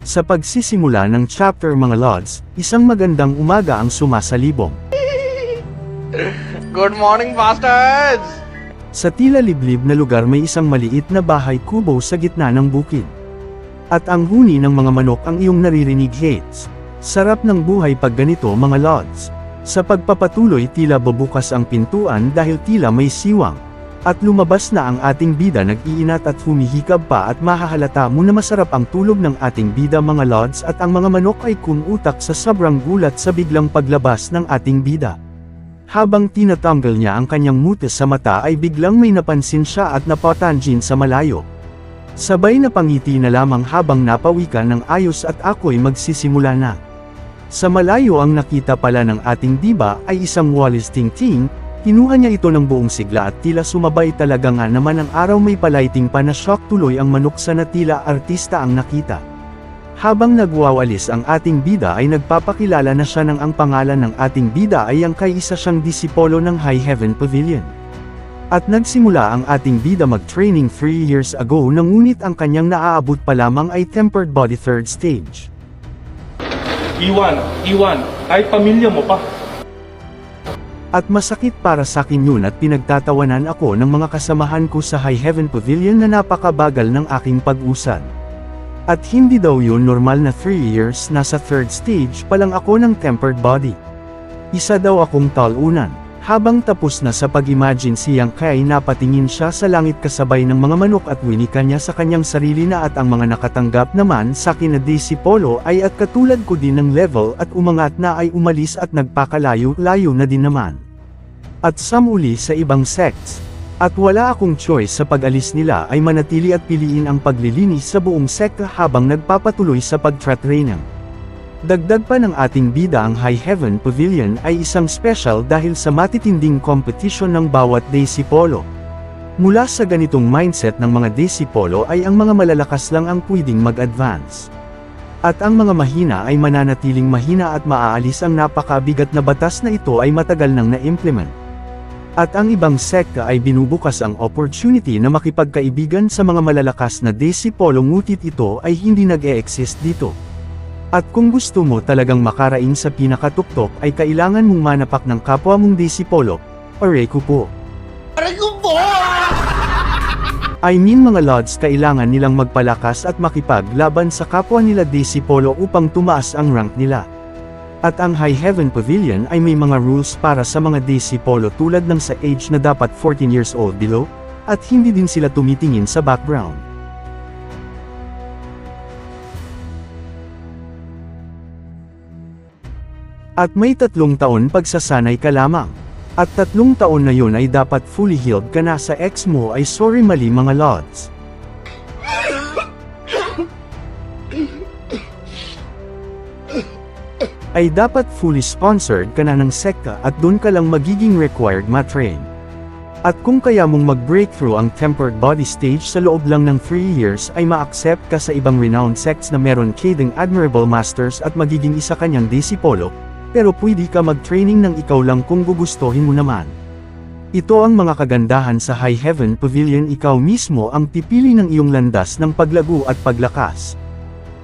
Sa pagsisimula ng chapter mga Lods, isang magandang umaga ang sumasalibong. Good morning, bastards! Sa tila liblib na lugar may isang maliit na bahay kubo sa gitna ng bukid. At ang huni ng mga manok ang iyong naririnig, Hates. Sarap ng buhay pag ganito mga Lods. Sa pagpapatuloy tila bubukas ang pintuan dahil tila may siwang. At lumabas na ang ating bida, nag-iinat at humihikab pa at mahahalata mo na masarap ang tulog ng ating bida mga Lods, at ang mga manok ay kumutak sa sobrang gulat sa biglang paglabas ng ating bida. Habang tinatanggal niya ang kanyang mutis sa mata ay biglang may napansin siya at napatanjin sa malayo. Sabay na pangiti na lamang habang napawikan ng ayos at ako'y magsisimula na. Sa malayo ang nakita pala ng ating diba ay isang walis tingting. Kinuha niya ito ng buong sigla at tila sumabay talaga nga naman ang araw, may palighting pa na shock tuloy ang manok sa na tila artista ang nakita. Habang nagwawalis ang ating bida ay nagpapakilala na siya ng ang pangalan ng ating bida ay ang kay isa siyang disipolo ng High Heaven Pavilion. At nagsimula ang ating bida mag-training 3 years ago, ngunit ang kanyang naaabot pa lamang ay tempered body 3rd stage. Iwan, ay pamilya mo pa. At masakit para sa akin yun at pinagtatawanan ako ng mga kasamahan ko sa High Heaven Pavilion na napakabagal ng aking pag-usad. At hindi daw yun normal na 3 years, nasa 3rd stage pa lang ako ng tempered body. Isa daw akong talunan. Habang tapos na sa pag-imagine si Yang Kai, napatingin siya sa langit kasabay ng mga manok at winika niya sa kanyang sarili na at ang mga nakatanggap naman sa akin na disipolo ay at katulad ko din ng level at umangat na ay umalis at nagpakalayo-layo na din naman. At samuli sa ibang sects. At wala akong choice sa pag-alis nila ay manatili at piliin ang paglilinis sa buong sekta habang nagpapatuloy sa pag-training. Dagdag pa ng ating bida, ang High Heaven Pavilion ay isang special dahil sa matitinding competition ng bawat disipolo. Mula sa ganitong mindset ng mga disipolo ay ang mga malalakas lang ang pwedeng mag-advance. At ang mga mahina ay mananatiling mahina at maaalis. Ang napakabigat na batas na ito ay matagal nang na-implement. At ang ibang sekta ay binubukas ang opportunity na makipagkaibigan sa mga malalakas na disipolo, ngunit ito ay hindi nag-e-exist dito. At kung gusto mo talagang makaraing sa pinakatuktok ay kailangan mong manapak ng kapwa mong disipolo. Aray ko po! I mean mga Lods, kailangan nilang magpalakas at makipaglaban sa kapwa nila disipolo upang tumaas ang rank nila. At ang High Heaven Pavilion ay may mga rules para sa mga disipolo tulad ng sa age na dapat 14 years old below, at hindi din sila tumitingin sa background. At may 3 taon pagsasanay ka lamang. At 3 taon na yun ay dapat fully healed ka na. Sa ex mo ay sorry, mali mga Lods. Ay dapat fully sponsored ka na ng sekta at doon ka lang magiging required ma-train. At kung kaya mong mag-breakthrough ang tempered body stage sa loob lang ng 3 years ay ma-accept ka sa ibang renowned sects na meron kading admirable masters at magiging isa kanyang disipolo. Pero pwede ka mag-training ng ikaw lang kung gugustuhin mo naman. Ito ang mga kagandahan sa High Heaven Pavilion, ikaw mismo ang pipili ng iyong landas ng paglago at paglakas.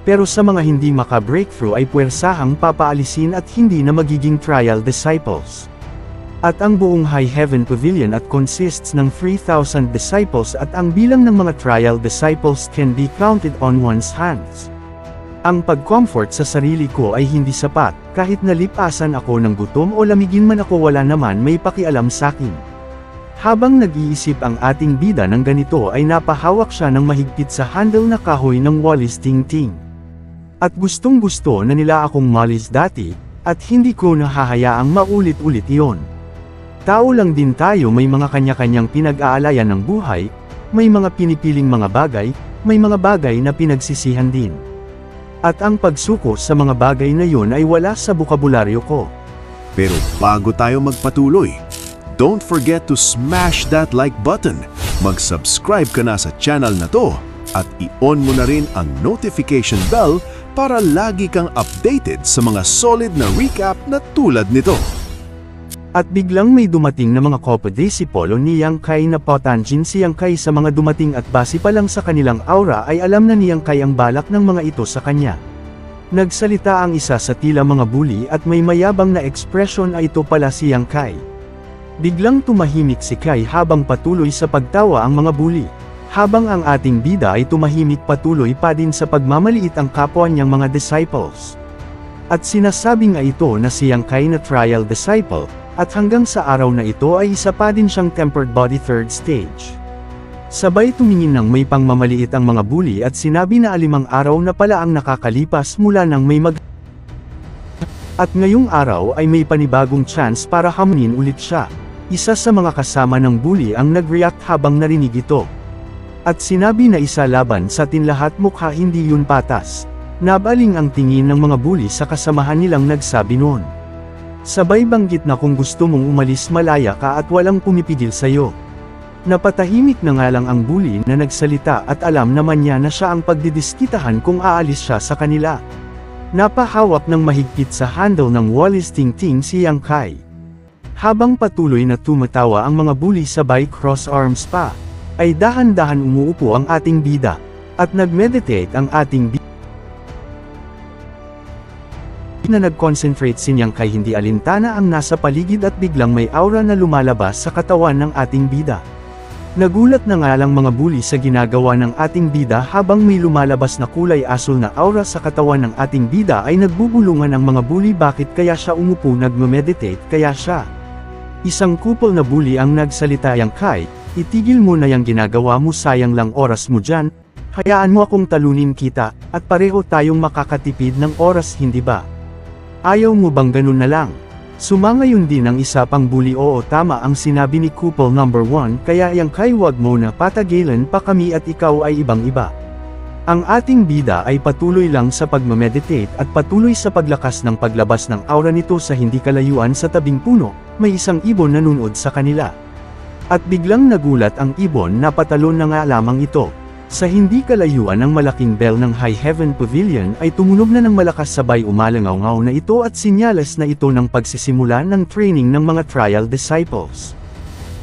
Pero sa mga hindi maka-breakthrough ay puwersahang papaalisin at hindi na magiging trial disciples. At ang buong High Heaven Pavilion at consists ng 3,000 disciples at ang bilang ng mga trial disciples can be counted on one's hands. Ang pag-comfort sa sarili ko ay hindi sapat, kahit nalipasan ako ng gutom o lamigin man ako, wala naman may pakialam sakin. Habang nag-iisip ang ating bida ng ganito ay napahawak siya ng mahigpit sa handle na kahoy ng walis tingting. At gustong gusto na nila akong malis dati, at hindi ko nahahayaang maulit-ulit iyon. Tao lang din tayo, may mga kanya-kanyang pinag-aalayan ng buhay, may mga pinipiling mga bagay, may mga bagay na pinagsisihan din. At ang pagsuko sa mga bagay na yun ay wala sa bukabularyo ko. Pero bago tayo magpatuloy, don't forget to smash that like button, mag-subscribe ka na sa channel na to, at i-on mo na rin ang notification bell para lagi kang updated sa mga solid na recap na tulad nito. At biglang may dumating na mga kopodisipolo ni Yang Kai na patanjin si Yang Kai sa mga dumating at base pa lang sa kanilang aura ay alam na ni Yang Kai ang balak ng mga ito sa kanya. Nagsalita ang isa sa tila mga bully at may mayabang na ekspresyon ay ito pala si Yang Kai. Biglang tumahimik si Kai habang patuloy sa pagtawa ang mga bully. Habang ang ating bida ay tumahimik patuloy pa din sa pagmamaliit ang kapwa niyang mga disciples. At sinasabi nga ito na si Yang Kai na trial disciple, at hanggang sa araw na ito ay isa pa din siyang tempered body third stage. Sabay tumingin ng may pangmamaliit ang mga bully at sinabi na 5 araw na pala ang nakakalipas mula nang may At ngayong araw ay may panibagong chance para hamunin ulit siya. Isa sa mga kasama ng bully ang nag-react habang narinig ito. At sinabi na isa laban sa atin lahat, mukha hindi yun patas. Nabaling ang tingin ng mga bully sa kasamahan nilang nagsabi noon. Sabay banggit na kung gusto mong umalis malaya ka at walang pumipigil sayo. Napatahimik na nga lang ang bully na nagsalita at alam naman niya na siya ang pagdidiskitahan kung aalis siya sa kanila. Napahawak ng mahigpit sa handle ng Wallace Tingting si Yang Kai. Habang patuloy na tumatawa ang mga bully sabay cross arms pa, ay dahan-dahan umuupo ang ating bida, at nag-meditate ang ating bida. Na nag-concentrate si Yang Kai, hindi alintana ang nasa paligid at biglang may aura na lumalabas sa katawan ng ating bida. Nagulat na nga lang mga bully sa ginagawa ng ating bida habang may lumalabas na kulay asul na aura sa katawan ng ating bida ay nagbubulungan ang mga bully bakit kaya siya umupo nagme-meditate kaya siya. Isang kupol na bully ang nagsalita, Yang Kai, itigil mo na yung ginagawa mo, sayang lang oras mo dyan, hayaan mo akong talunin kita, at pareho tayong makakatipid ng oras hindi ba? Ayaw mo bang ganun na lang? Sumangayon din ang isa pang bully, oo tama ang sinabi ni couple number 1 kaya Yang Kai wag mo na patagilan pa kami at ikaw ay ibang iba. Ang ating bida ay patuloy lang sa pagmameditate at patuloy sa paglakas ng paglabas ng aura nito sa hindi kalayuan sa tabing puno, may isang ibon na nunod sa kanila. At biglang nagulat ang ibon na patalon na nga lamang ito. Sa hindi kalayuan ng malaking bell ng High Heaven Pavilion ay tumunog na ng malakas sabay umalangaw-ngaw na ito at sinyalas na ito ng pagsisimula ng training ng mga trial disciples.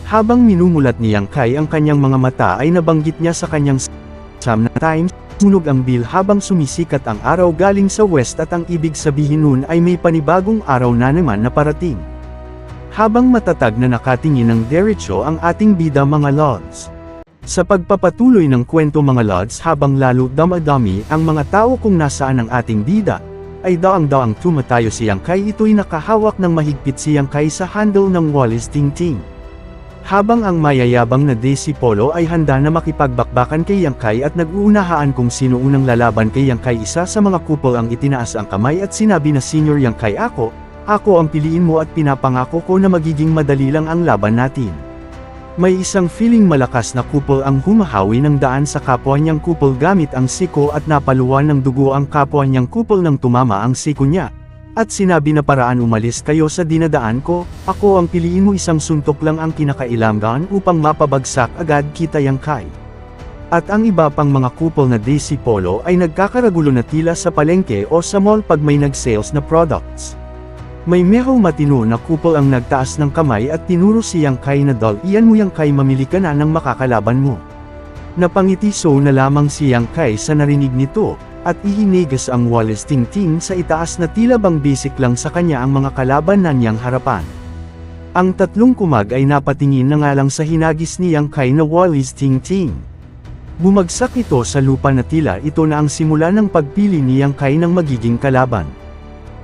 Habang minumulat ni Yang Kai ang kanyang mga mata ay nabanggit niya sa kanyang sometimes, tumunog ang bell habang sumisikat ang araw galing sa west at ang ibig sabihin nun ay may panibagong araw na naman na parating. Habang matatag na nakatingin ng derecho ang ating bida mga lords. Sa pagpapatuloy ng kwento mga lords habang lalo damadami ang mga tao kung nasaan ang ating bida, ay daang-daang tumatayo si Yang Kai, ito'y nakahawak ng mahigpit si Yang Kai sa handle ng Wallace Tingting. Habang ang mayayabang na Daisy Polo ay handa na makipagbakbakan kay Yang Kai at nag-uunahaan kung sino unang lalaban kay Yang Kai, isa sa mga couple ang itinaas ang kamay at sinabi na Senior Yang Kai, ako ang piliin mo at pinapangako ko na magiging madali lang ang laban natin. May isang feeling malakas na couple ang humahawi ng daan sa kapwa niyang couple gamit ang siko at napaluan ng dugo ang kapwa niyang couple nang tumama ang siko niya. At sinabi na paraan umalis kayo sa dinadaan ko, ako ang piliin mo, isang suntok lang ang kinakailangan upang mapabagsak agad kita Yang Kai. At ang iba pang mga couple na Daisy Polo ay nagkakaragulo na tila sa palengke o sa mall pag may nag-sales na products. May meho matino na couple ang nagtaas ng kamay at tinuro si Yang Kai na doll, iyan mo Yang Kai, mamili ka na ng makakalaban mo. Napangiti na lamang si Yang Kai sa narinig nito, at ihinigas ang Wallace Tingting sa itaas na tila bang basic lang sa kanya ang mga kalaban na niyang harapan. Ang tatlong kumag ay napatingin na nga lang sa hinagis ni Yang Kai na Wallace Tingting. Bumagsak ito sa lupa na tila ito na ang simula ng pagpili ni Yang Kai ng magiging kalaban.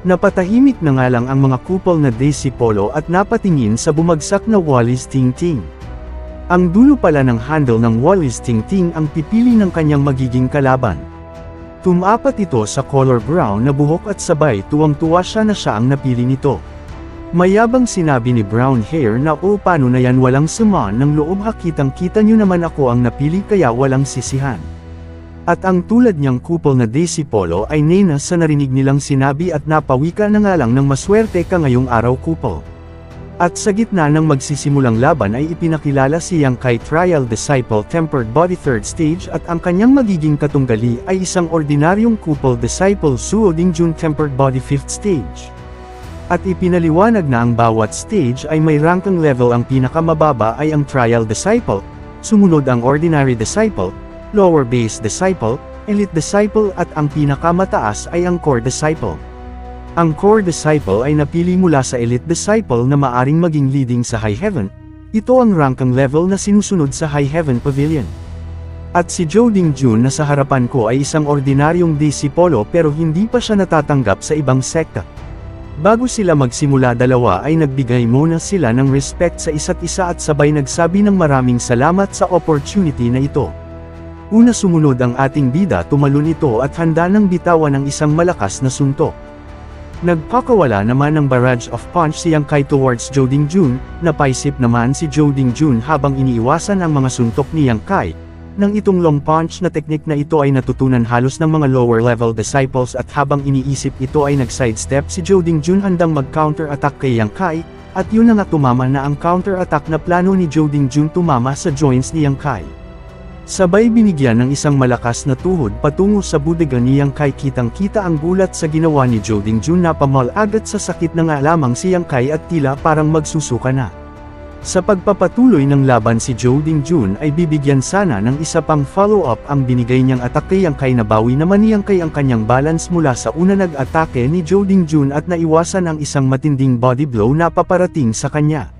Napatahimik na nga lang ang mga couple na Daisy Polo at napatingin sa bumagsak na Wallace Tingting. Ang dulo pala ng handle ng Wallace Tingting ang pipili ng kanyang magiging kalaban. Tumapat ito sa color brown na buhok at sabay tuwang-tuwa siya na siya ang napili nito. Mayabang sinabi ni Brown Hair na paano na yan, walang sama ng loob, kitang-kita nyo naman ako ang napili kaya walang sisihan. At ang tulad niyang couple na Daisy Polo ay nena sa narinig nilang sinabi at napawika na nga lang ng maswerte ka ngayong araw couple. At sa gitna ng magsisimulang laban ay ipinakilala si Yang Kai Trial Disciple Tempered Body Third Stage at ang kanyang magiging katunggali ay isang ordinaryong couple Disciple Suo Dingjun Tempered Body 5th Stage. At ipinaliwanag na ang bawat stage ay may ranking level, ang pinakamababa ay ang Trial Disciple, sumunod ang Ordinary Disciple, Lower Base Disciple, Elite Disciple at ang pinakamataas ay ang Core Disciple. Ang Core Disciple ay napili mula sa Elite Disciple na maaring maging leading sa High Heaven. Ito ang rankang level na sinusunod sa High Heaven Pavilion. At si Zhou Dingjun na sa harapan ko ay isang ordinaryong disipolo pero hindi pa siya natatanggap sa ibang sekta. Bago sila magsimula dalawa ay nagbigay muna sila ng respect sa isa't isa at sabay nagsabi ng maraming salamat sa opportunity na ito. Una sumunod ang ating bida, tumalon ito at handa ng bitawan ng isang malakas na suntok. Nagpakawala naman ng barrage of punch si Yang Kai towards Zhou Dingjun, napaisip naman si Zhou Dingjun habang iniiwasan ang mga suntok ni Yang Kai. Nang itong long punch na teknik na ito ay natutunan halos ng mga lower level disciples at habang iniisip ito ay nag-sidestep si Zhou Dingjun handang mag-counter-attack kay Yang Kai, at yun na nga tumama na ang counter-attack na plano ni Zhou Dingjun tumama sa joints ni Yang Kai. Sabay binigyan ng isang malakas na tuhod patungo sa budega ni Yang Kai, kitang-kita ang gulat sa ginawa ni Zhou Dingjun, napamal agad sa sakit na nga lamang si Yang Kai at tila parang magsusuka na. Sa pagpapatuloy ng laban si Zhou Dingjun ay bibigyan sana ng isa pang follow-up ang binigay niyang atake Yang Kai, nabawi naman ni Yang Kai ang kanyang balance mula sa una nag-atake ni Zhou Dingjun at naiwasan ang isang matinding body blow na paparating sa kanya.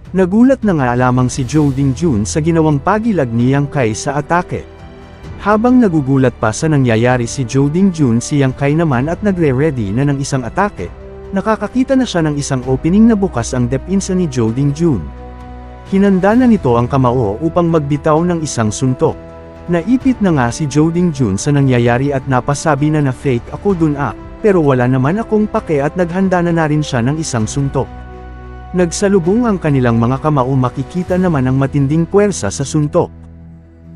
Nagulat na nga lamang si Zhou Dingjun sa ginawang pagilag ni Yang Kai sa atake. Habang nagugulat pa sa nangyayari si Zhou Dingjun, si Yang Kai naman at nagre-ready na ng isang atake. Nakakakita na siya ng isang opening na bukas ang depinsa ni Zhou Dingjun. Hinanda na nito ang kamao upang magbitaw ng isang suntok. Naipit na nga si Zhou Dingjun sa nangyayari at napasabi na fake ako dun pero wala naman akong pake at naghanda na rin siya ng isang suntok. Nagsalubong ang kanilang mga kamao, makikita naman ang matinding puwersa sa suntok.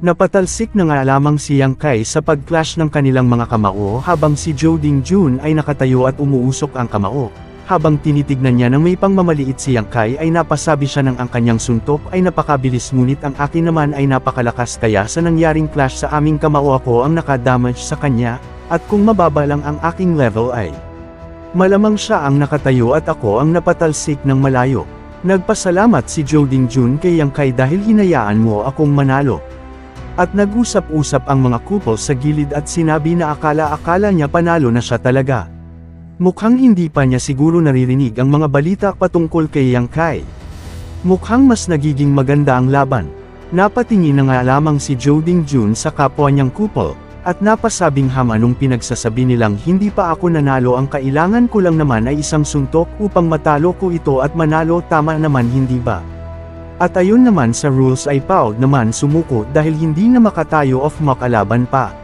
Napatalsik na nga lamang si Yang Kai sa pag-clash ng kanilang mga kamao habang si Zhou Dingjun ay nakatayo at umuusok ang kamao. Habang tinitignan niya na may pangmamaliit si Yang Kai ay napasabi siya ng ang kanyang suntok ay napakabilis, ngunit ang akin naman ay napakalakas, kaya sa nangyaring clash sa aming kamao ako ang nakadamage sa kanya, at kung mababa lang ang aking level ay malamang siya ang nakatayo at ako ang napatalsik ng malayo. Nagpasalamat si Zhou Dingjun kay Yang Kai dahil hinayaan mo akong manalo. At nag-usap-usap ang mga couple sa gilid at sinabi na akala-akala niya panalo na siya talaga. Mukhang hindi pa niya siguro naririnig ang mga balita patungkol kay Yang Kai. Mukhang mas nagiging maganda ang laban. Napatingin na nga lamang si Zhou Dingjun sa kapwa niyang couple, at napasabing anong pinagsasabi nilang hindi pa ako nanalo, ang kailangan ko lang naman ay isang suntok upang matalo ko ito at manalo, tama naman hindi ba? At ayun naman sa rules ay Paud naman sumuko dahil hindi na makatayo of makalaban pa.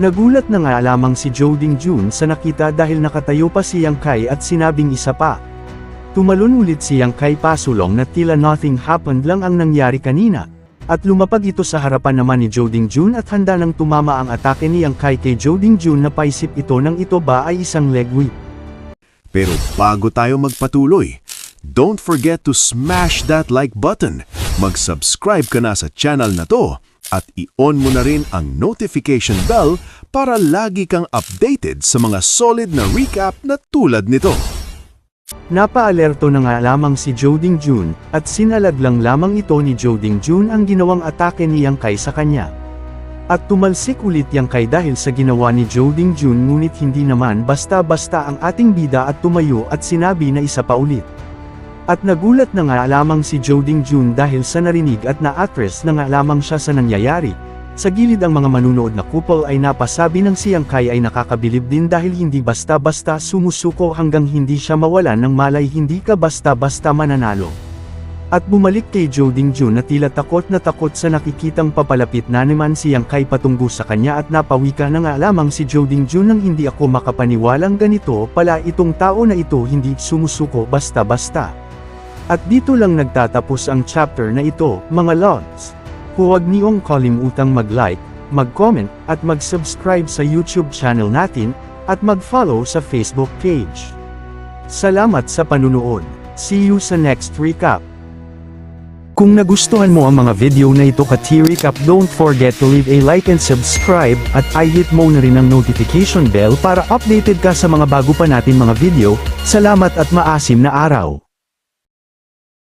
Nagulat na nga lamang si Zhou Dingjun sa nakita dahil nakatayo pa si Yang Kai at sinabing isa pa. Tumalon ulit si Yang Kai pasulong na tila nothing happened lang ang nangyari kanina. At lumapag ito sa harapan naman ni Zhou Dingjun at handa nang tumama ang atake ni Yang Kai kay Zhou Dingjun, na paisip ito ng ito ba ay isang leg whip. Pero bago tayo magpatuloy, don't forget to smash that like button. Mag-subscribe ka na sa channel na to at i-on mo na rin ang notification bell para lagi kang updated sa mga solid na recap na tulad nito. Napaalerto na nga lamang si Zhou Dingjun, at sinalaglang lamang ito ni Zhou Dingjun ang ginawang atake ni Yang Kai sa kanya. At tumalsik ulit Yang Kai dahil sa ginawa ni Zhou Dingjun, ngunit hindi naman basta-basta ang ating bida at tumayo at sinabi na isa pa ulit. At nagulat na nga lamang si Zhou Dingjun dahil sa narinig at na-atras na nga lamang siya sa nangyayari. Sa gilid ang mga manunood na couple ay napasabi ng si Yang Kai ay nakakabilib din dahil hindi basta-basta sumusuko hanggang hindi siya mawalan ng malay, hindi ka basta-basta mananalo. At bumalik kay Zhou Dingjun na tila takot na takot sa nakikitang papalapit na naman si Yang Kai patungo sa kanya, at napawika na nga lamang si Zhou Dingjun nang hindi ako makapaniwalang ganito pala itong tao na ito, hindi sumusuko basta-basta. At dito lang nagtatapos ang chapter na ito, mga lods. Huwag niyong kalimutang mag-like, mag-comment, at mag-subscribe sa YouTube channel natin, at mag-follow sa Facebook page. Salamat sa panunood. See you sa next recap. Kung nagustuhan mo ang mga video na ito ka-T-Recap, don't forget to leave a like and subscribe, at i-hit mo na rin ang notification bell para updated ka sa mga bago pa natin mga video. Salamat at maasim na araw.